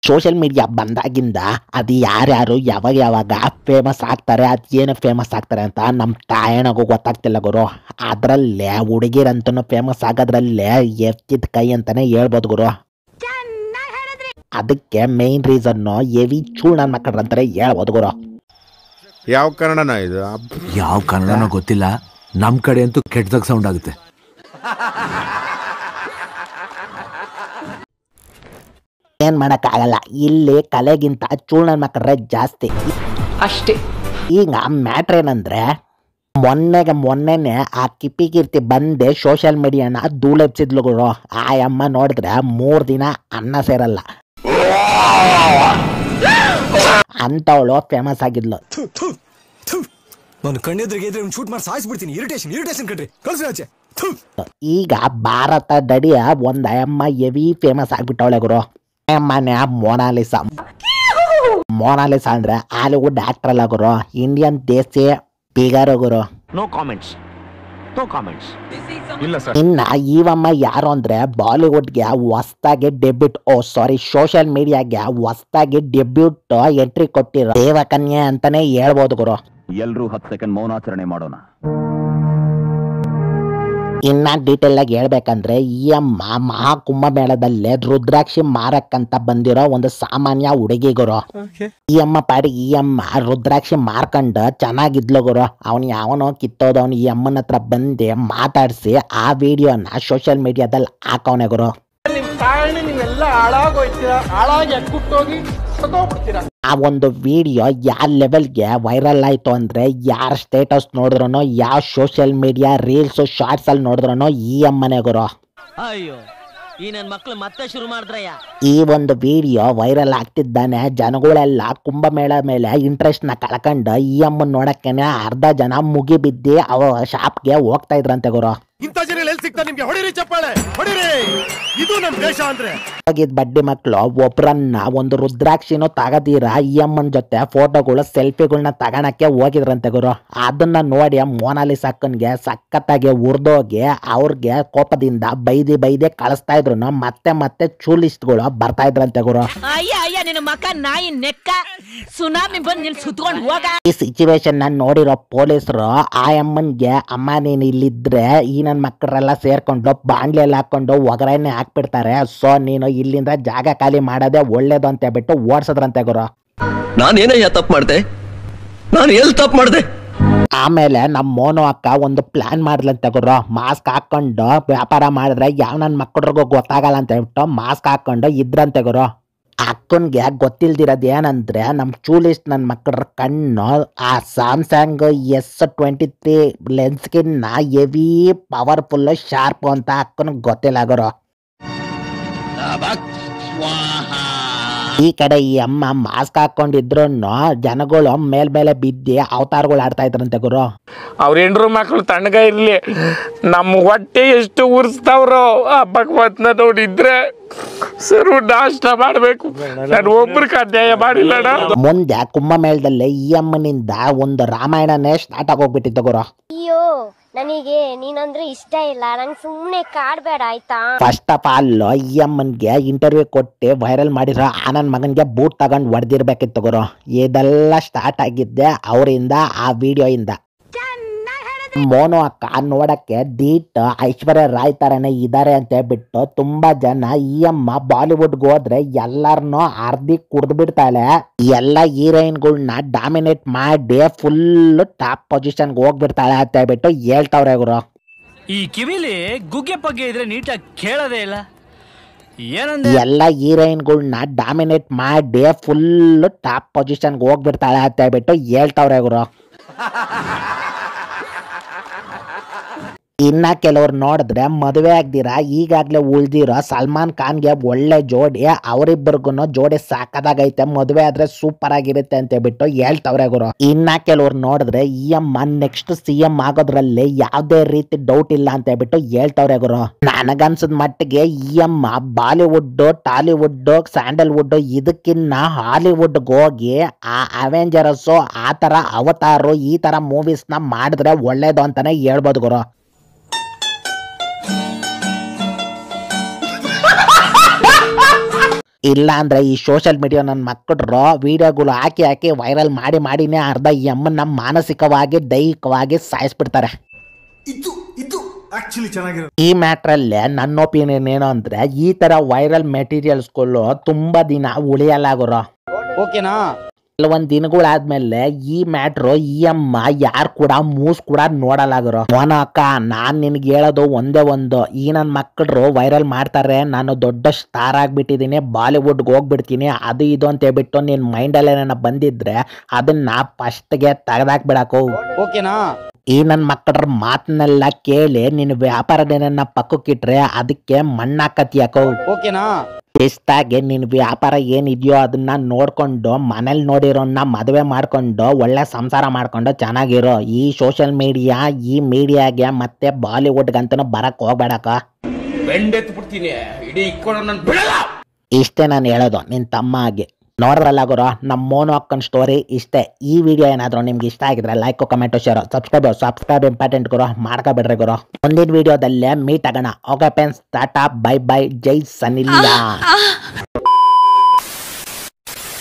Social media ಬಂದಾಗಿಂದ ಅದು ಯಾರ್ಯಾರು ಯಾವಾಗ ಫೇಮಸ್ ಆಗ್ತಾರೆ, ಅದೇನು ಫೇಮಸ್ ಆಗ್ತಾರೆ ಅಂತ ನಮ್ಮ ತಾಯಣಗೂ ಗೊತ್ತಾಗ್ತಿಲ್ಲ ಗುರು. ಅದರಲ್ಲೇ ಹುಡುಗಿರಂತೂ ಫೇಮಸ್ ಆಗೋದ್ರಲ್ಲೇ ಎತ್ತಿದ ಕೈ ಅಂತಾನೆ ಹೇಳ್ಬೋದು ಗುರು. ಅದಕ್ಕೆ ಮೇನ್ ರೀಸನ್ನು ಎವಿ ಚೂಳ್ ನನ್ನ ಮಕ್ಕಳು ಅಂತಾರೆ ಹೇಳ್ಬೋದು ಗುರು. ಯಾವ ಕನ್ನಡನ ಇದು? ಯಾವ ಕನ್ನಡನೋ ಗೊತ್ತಿಲ್ಲ, ನಮ್ಮ ಕಡೆ ಅಂತೂ ಕೆಟ್ಟದಾಗ ಸೌಂಡ್ ಆಗುತ್ತೆ. ಏನ್ ಮಾಡಕ್ಕಾಗಲ್ಲ, ಇಲ್ಲಿ ಕಲೆಗಿಂತ ಚೂಳ್ ನನ್ನ ಮಕ್ಕಳ್ರೆ ಜಾಸ್ತಿ ಅಷ್ಟೇ. ಈಗ ಮ್ಯಾಟ್ರ್ ಏನಂದ್ರೆ ಮೊನ್ನೆನೆ ಆ ಕಿರ್ತಿ ಬಂದೆ ಸೋಷಿಯಲ್ ಮೀಡಿಯಾನ ಧೂಳೆಪ್ಸಿದ್ಲು ಗುರು. ಆ ಅಮ್ಮ ನೋಡಿದ್ರೆ 3 ದಿನ ಅನ್ನ ಸೇರಲ್ಲ ಅಂತವಳು ಫೇಮಸ್ ಆಗಿದ್ಲು. ನಾನು ಕಣ್ಣೆದ್ರಿಗೆ ಶೂಟ್ ಮಾಡಿ ಸಾಯಿಸ್ಬಿಡ್ತೀನಿ. ಇರಿಟೇಷನ್ ಕಣ್ರಿ, ಕಳ್ಸಿ. ಈಗ ಭಾರತ ದಡಿಯ ಒಂದ್ ಅಮ್ಮ ಎವಿ ಫೇಮಸ್ ಆಗ್ಬಿಟ್ಟವಳೆ ಗುರು. ಅಮ್ಮನೆ ಮೊನಾಲಿಸಾ ಅಂದ್ರೆ ಹಾಲಿವುಡ್ ಆಕ್ಟರ್ ಅಲ್ಲ ಗುರು, ಇಂಡಿಯನ್ ದೇಸಿ ಬಿಗರ್ ಗುರು. No comments. ಇನ್ನ ಇವಮ್ಮ ಯಾರು ಅಂದ್ರೆ ಬಾಲಿವುಡ್ಗೆ ಹೊಸ್ದಾಗಿ ಸೋಷಿಯಲ್ ಮೀಡಿಯಾಗೆ ಹೊಸ್ದಾಗಿ ಡೆಬ್ಯೂಟ್ ಎಂಟ್ರಿ ಕೊಟ್ಟಿರೋ ದೇವಕನ್ಯೆ ಅಂತಾನೆ ಹೇಳ್ಬೋದು ಗುರು. ಎಲ್ರೂ 10 ಸೆಕೆಂಡ್ ಮೌನಾಚರಣೆ ಮಾಡೋಣ. ಇನ್ನ ಡೀಟೇಲ್ ಆಗಿ ಹೇಳ್ಬೇಕಂದ್ರೆ ಈ ಅಮ್ಮ ಮಹಾಕುಂಭಮೇಳದಲ್ಲೇ ರುದ್ರಾಕ್ಷಿ ಮಾರಕ್ಕಂತ ಬಂದಿರೋ ಒಂದು ಸಾಮಾನ್ಯ ಹುಡುಗಿ ಗುರು. ಈ ಅಮ್ಮ ರುದ್ರಾಕ್ಷಿ ಮಾರ್ಕಂಡು ಚೆನ್ನಾಗಿದ್ಲು ಗುರು. ಅವನು ಯಾವನೋ ಕಿತ್ತೋದವನು ಈ ಅಮ್ಮನ ಹತ್ರ ಬಂದು ಮಾತಾಡಿಸಿ ಆ ವಿಡಿಯೋನ ಸೋಷಿಯಲ್ ಮೀಡಿಯಾದಲ್ಲಿ ಹಾಕವನೆ ಗುರು. ಆ ಒಂದು ವಿಡಿಯೋ ಯಾವ ಲೆವೆಲ್ಗೆ ವೈರಲ್ ಆಯ್ತು ಅಂದ್ರೆ ಯಾರ ಸ್ಟೇಟಸ್ ನೋಡಿದ್ರು, ಯಾವ ಸೋಷಿಯಲ್ ಮೀಡಿಯಾ ರೀಲ್ಸ್ ಶಾರ್ಟ್ಸ್ ಅಲ್ಲಿ ನೋಡಿದ್ರು ಈ ಅಮ್ಮನೆ ಗುರು. ಅಯ್ಯೋ, ಈ ನನ್ನ ಮಕ್ಕಳು ಮತ್ತೆ ಶುರು ಮಾಡಿದ್ರಯ್ಯ. ಈ ಒಂದು ವಿಡಿಯೋ ವೈರಲ್ ಆಗ್ತಿದ್ದಾನೆ, ಜನಗಳೆಲ್ಲ ಕುಂಭಮೇಳ ಮೇಲೆ ಇಂಟ್ರೆಸ್ಟ್ ನ ಕಳ್ಕೊಂಡು ಈ ಅಮ್ಮನ್ ನೋಡಕ್ಕೇನೆ ಅರ್ಧ ಜನ ಮುಗಿ ಬಿದ್ದಿ ಅವ ಶಾಪ್ಗೆ ಹೋಗ್ತಾ ಇದ್ರಂತೆ ಗುರು. ಇಂಥ ಜನ ಎಲ್ಲಿ ಸಿಗ್ತಾರೆ ನಿಮ್ಗೆ? ಹೊಡಿರಿ ಚಪ್ಪಾಳೆ, ಹೊಡಿರಿ. ಇದು ನಮ್ಮ ದೇಶ ಅಂದ್ರೆ. ಬಡ್ಡಿ ಮಕ್ಕಳು ಒಬ್ರನ್ನ ಒಂದು ರುದ್ರಾಕ್ಷಿನೂ ತಗದಿರ ಈ ಅಮ್ಮನ ಜೊತೆ ಫೋಟೋಗಳು ಸೆಲ್ಫಿಗಳನ್ನ ತಗೋಣಕ್ಕೆ ಹೋಗಿದ್ರಂತೆ ಗುರು. ಅದನ್ನ ನೋಡಿ ಮೊನಾಲಿಸಾ ಅಕ್ಕನ್ಗೆ ಸಖತ್ತಾಗಿ ಉರ್ದೋಗಿ ಅವ್ರಿಗೆ ಕೋಪದಿಂದ ಬೈದಿ ಕಳಿಸ್ತಾ ಇದ್ರು. ಮತ್ತೆ ಚೂಲಿಸ್ಟ್ಗಳು ಬರ್ತಾ ಇದ್ರಂತೆ ಗುರು. ಈ ಸಿಚುವೇಶನ್ ನೋಡಿರೋ ಪೊಲೀಸರು ಆ ಅಮ್ಮನ್ಗೆ ಅಮ್ಮ ನೀನ್ ಇಲ್ಲಿದ್ರೆ ಈ ನನ್ನ ಮಕ್ಕಳೆಲ್ಲ ಸೇರ್ಕೊಂಡು ಬಾಂಡ್ಲಿ ಎಲ್ಲ ಹಾಕೊಂಡು ಒಗರಣೆ ಹಾಕ್ಬಿಡ್ತಾರೆ, ಸೊ ನೀನು ಇಲ್ಲಿಂದ ಜಾಗ ಖಾಲಿ ಮಾಡೋದೇ ಒಳ್ಳೇದು ಅಂತ ಹೇಳ್ಬಿಟ್ಟು ಓಡಿಸದ್ರಂತೆ ಗುರು. ನಾನೇನಯ್ಯ ತಪ್ಪು ಮಾಡ್ದೆ? ನಾನು ಎಲ್ಲಿ ತಪ್ಪು ಮಾಡ್ದೆ? ಆಮೇಲೆ ನಮ್ಮ ಮೋನು ಅಕ್ಕ ಒಂದು ಪ್ಲಾನ್ ಮಾಡ್ಲಂತೆ ಗುರು. ಮಾಸ್ಕ್ ಹಾಕೊಂಡು ವ್ಯಾಪಾರ ಮಾಡಿದ್ರೆ ಯಾವ ನನ್ನ ಮಕ್ಕಳಿಗೂ ಗೊತ್ತಾಗಲ್ಲ ಅಂತ ಹೇಳ್ಬಿಟ್ಟು ಮಾಸ್ಕ್ ಹಾಕೊಂಡು ಇದ್ರಂತೆ ಗುರು. ಅಕ್ಕನ್ಗೆ ಗೊತ್ತಿಲ್ದಿರೋದು ಏನಂದ್ರೆ ನಮ್ಮ ಚೂಲಿಸ್ಟ್ ನನ್ನ ಮಕ್ಕಳ ಕಣ್ಣು ಆ ಸ್ಯಾಮ್ಸಂಗ್ S23 ಲೆನ್ಸ್ಗಿನ್ನ ಹೆವಿ ಪವರ್ಫುಲ್ ಶಾರ್ಪ್ ಅಂತ ಅಕ್ಕನಿಗೆ ಗೊತ್ತಿಲ್ಲ ಗುರು. ಈ ಕಡೆ ಈ ಅಮ್ಮ ಮಾಸ್ಕ್ ಹಾಕೊಂಡಿದ್ರು ಜನಗಳು ಮೇಲ್ಮೇಲೆ ಬಿದ್ದಿ ಅವತಾರಗಳು ಆಡ್ತಾ ಇದ್ರಂತೆ ಗುರು. ಅವ್ರ ಹೆಂಡ್ರು ಮಕ್ಕಳು ತಣ್ಣಗ ಇರ್ಲಿ, ನಮ್ಮ ಹೊಟ್ಟೆ ಎಷ್ಟು ಉರ್ಸ್ತಾವ್ರೋ ಆ ಭಗವಂತನ ನೋಡಿದ್ರೆ ಸರು ನಾಷ್ಟ ಮಾಡ್ಬೇಕು. ನಾನು ಒಬ್ರಿಗೆ ಅನ್ಯಾಯ ಮಾಡಿಲ್ಲಣ್ಣ. ಮುಂದೆ ಕುಂಭಮೇಳದಲ್ಲಿ ಈ ಅಮ್ಮನಿಂದ ಒಂದು ರಾಮಾಯಣನೇ ಸ್ಟಾರ್ಟ್ ಆಗೋಗ್ಬಿಟ್ಟಿತ್ತು ಗುರು. ಅಯ್ಯೋ, ನನಗೆ ನೀನಂದ್ರೆ ಇಷ್ಟ ಇಲ್ಲ, ನಂಗೆ ಸುಮ್ಮನೆ ಕಾಡ್ಬೇಡ ಆಯ್ತಾ. ಫಸ್ಟ್ ಆಫ್ ಆಲ್ ಈ ಅಮ್ಮನ್ಗೆ ಇಂಟರ್ವ್ಯೂ ಕೊಟ್ಟು ವೈರಲ್ ಮಾಡಿರೋ ಆನಂದ್ ಮಗನ್ಗೆ ಬೂಟ್ ತಗೊಂಡು ಹೊಡೆದಿರ್ಬೇಕಿತ್ತು ಗುರು. ಇದೆಲ್ಲ ಸ್ಟಾರ್ಟ್ ಆಗಿದ್ದೆ ಅವರಿಂದ, ಆ ವಿಡಿಯೋ ಇಂದ. ಮೋನು ಅಕ್ಕ ನೋಡಕ್ಕೆ ಡೀಟ್ ಐಶ್ವರ್ಯ ರಾಯ್ ತರನೇ ಇದಾರೆ ಅಂತ ಹೇಳ್ಬಿಟ್ಟು ತುಂಬಾ ಜನ ಈ ಅಮ್ಮ ಬಾಲಿವುಡ್ಗೆ ಹೋದ್ರೆ ಎಲ್ಲಾರನ್ನೂ ಅರ್ಧಿ ಕುಡ್ದು ಬಿಡ್ತಾಳೆ, ಎಲ್ಲ ಹೀರೋಯಿನ್ಗಳನ್ನ ಡಾಮಿನೇಟ್ ಮಾಡಿ ಫುಲ್ ಟಾಪ್ ಪೊಸಿಷನ್ಗೆ ಹೋಗ್ಬಿಡ್ತಾಳೆ ಅಂತ ಹೇಳ್ಬಿಟ್ಟು ಹೇಳ್ತಾವ್ರೆ ಗುರು. ಈ ಕಿವಿಲಿ ಗುಗ್ಗೆ ಪಗ್ಗೆ ಇದ್ರೆ ನೀಟಾಗಿ ಕೇಳೋದೇ ಇಲ್ಲ. ಎಲ್ಲ ಹೀರೋಯಿನ್ಗಳನ್ನ ಡಾಮಿನೇಟ್ ಮಾಡಿ ಫುಲ್ ಟಾಪ್ ಪೊಸಿಷನ್ಗೆ ಹೋಗ್ಬಿಡ್ತಾಳೆ ಅಂತ ಹೇಳ್ಬಿಟ್ಟು ಹೇಳ್ತಾವ್ರೆ ಗುರು. ಇನ್ನ ಕೆಲವ್ರು ನೋಡಿದ್ರೆ ಮದುವೆ ಆಗ್ದಿರ ಈಗಾಗ್ಲೇ ಉಳ್ದಿರೋ ಸಲ್ಮಾನ್ ಖಾನ್ಗೆ ಒಳ್ಳೆ ಜೋಡಿ, ಅವರಿಬ್ಬರಿಗೂ ಜೋಡಿ ಸಾಕದಾಗೈತೆ, ಮದುವೆ ಆದ್ರೆ ಸೂಪರ್ ಆಗಿರುತ್ತೆ ಅಂತ ಹೇಳ್ಬಿಟ್ಟು ಹೇಳ್ತವ್ರೆ ಗುರು. ಇನ್ನ ಕೆಲವ್ರು ನೋಡಿದ್ರೆ ಈ ಅಮ್ಮ ನೆಕ್ಸ್ಟ್ CM ಆಗೋದ್ರಲ್ಲಿ ಯಾವ್ದೇ ರೀತಿ ಡೌಟ್ ಇಲ್ಲ ಅಂತ ಹೇಳ್ಬಿಟ್ಟು ಹೇಳ್ತವ್ರೆ ಗುರು. ನನಗನ್ಸದ್ ಮಟ್ಟಿಗೆ ಈ ಅಮ್ಮ ಬಾಲಿವುಡ್, ಟಾಲಿವುಡ್, ಸ್ಯಾಂಡಲ್ವುಡ್ ಇದಕ್ಕಿನ್ನ ಹಾಲಿವುಡ್ಗೆ ಹೋಗಿ ಆ ಅವೆಂಜರ್ಸ್ ಆ ತರ ಅವತಾರು ಈ ತರ ಮೂವೀಸ್ ನ ಮಾಡಿದ್ರೆ ಒಳ್ಳೇದು ಅಂತಾನೆ ಹೇಳ್ಬೋದು ಗುರು. ಇಲ್ಲ ಅಂದ್ರೆ ಈ ಸೋಷಿಯಲ್ ಮೀಡಿಯಾ ನನ್ನ ಮಕ್ಕಳು ವಿಡಿಯೋಗಳು ಹಾಕಿ ವೈರಲ್ ಮಾಡಿನೇ ಅರ್ಧ ಈ ಅಮ್ಮನ್ನ ಮಾನಸಿಕವಾಗಿ ದೈಹಿಕವಾಗಿ ಸಾಯಿಸ್ಬಿಡ್ತಾರೆ. ಈ ಮ್ಯಾಟ್ರಲ್ಲೇ ನನ್ನ ಒಪಿನಿಯನ್ ಏನು ಅಂದ್ರೆ ಈ ತರ ವೈರಲ್ ಮೆಟೀರಿಯಲ್ಸ್ಗಳು ತುಂಬಾ ದಿನ ಉಳಿಯಲಾಗುರೋ. ಓಕೆನಾ? ಕೆಲವೊಂದ್ ದಿನಗಳಾದ್ಮೇಲೆ ಈ ಮ್ಯಾಟ್ರು ಈ ಅಮ್ಮ ಯಾರು ಕೂಡ ಮೂಸ್ ಕೂಡ ನೋಡಲಾಗರು. ಮೋನ ಅಕ್ಕ, ನಾನ್ ನಿನ್ಗೆ ಹೇಳೋದು ಒಂದೇ ಒಂದು, ಈ ನನ್ ಮಕ್ಕಳು ವೈರಲ್ ಮಾಡ್ತಾರೆ, ನಾನು ದೊಡ್ಡ ಸ್ಟಾರ್ ಆಗ್ಬಿಟ್ಟಿದೀನಿ, ಬಾಲಿವುಡ್ಗೆ ಹೋಗ್ಬಿಡ್ತೀನಿ, ಅದು ಇದು ಅಂತ ಹೇಳ್ಬಿಟ್ಟು ನಿನ್ ಮೈಂಡಲ್ಲಿ ಏನಾರ ಬಂದಿದ್ರೆ ಅದನ್ನ ಫಸ್ಟ್ಗೆ ತೆಗೆದಾಕ್ಬಿಡಕು. ಓಕೆನಾ? ಈ ನನ್ ಮಕ್ಕಳ ಮಾತನ್ನೆಲ್ಲ ಕೇಳಿ ನಿನ್ ವ್ಯಾಪಾರದೇನ ಪಕ್ಕಕ್ಕಿಟ್ರೆ ಅದಕ್ಕೆ ಮಣ್ಣಾಕತಿಯಾಕೋ. ಓಕೆನಾ? ಶಿಸ್ತಾಗಿ ನಿನ್ ವ್ಯಾಪಾರ ಏನಿದೆಯೋ ಅದನ್ನ ನೋಡ್ಕೊಂಡು ಮನೇಲಿ ನೋಡಿರೋನ್ನ ಮದುವೆ ಮಾಡ್ಕೊಂಡು ಒಳ್ಳೆ ಸಂಸಾರ ಮಾಡ್ಕೊಂಡು ಚೆನ್ನಾಗಿರೋ. ಈ ಸೋಷಿಯಲ್ ಮೀಡಿಯಾ ಈ ಮೀಡಿಯಾಗೆ ಮತ್ತೆ ಬಾಲಿವುಡ್ಗಂತನೂ ಬರಕ್ ಹೋಗ್ಬೇಡಕ. ಇಷ್ಟೇ ನಾನು ಹೇಳೋದು ನಿನ್ ತಮ್ಮ ಆಗಿ. ನೋಡ್ರಲ್ಲ ಗುರು, ನಮ್ಮ ಮೋನು ಅಕ್ಕನ ಸ್ಟೋರಿ ಇಷ್ಟೇ. ಈ ವಿಡಿಯೋ ಏನಾದ್ರು ನಿಮ್ಗೆ ಇಷ್ಟ ಆಗಿದ್ರೆ like, comment, share, subscribe important ಗುರು, ಮಾಡ್ಕೋಬೇಡ್ರಿ ಗುರು. ಮುಂದಿನ ವಿಡಿಯೋದಲ್ಲೇ ಮೀಟ್ ಆಗೋಣ. Okay friends, ta-ta, bye bye, ಜೈ ಸನಿಲ್ಲ.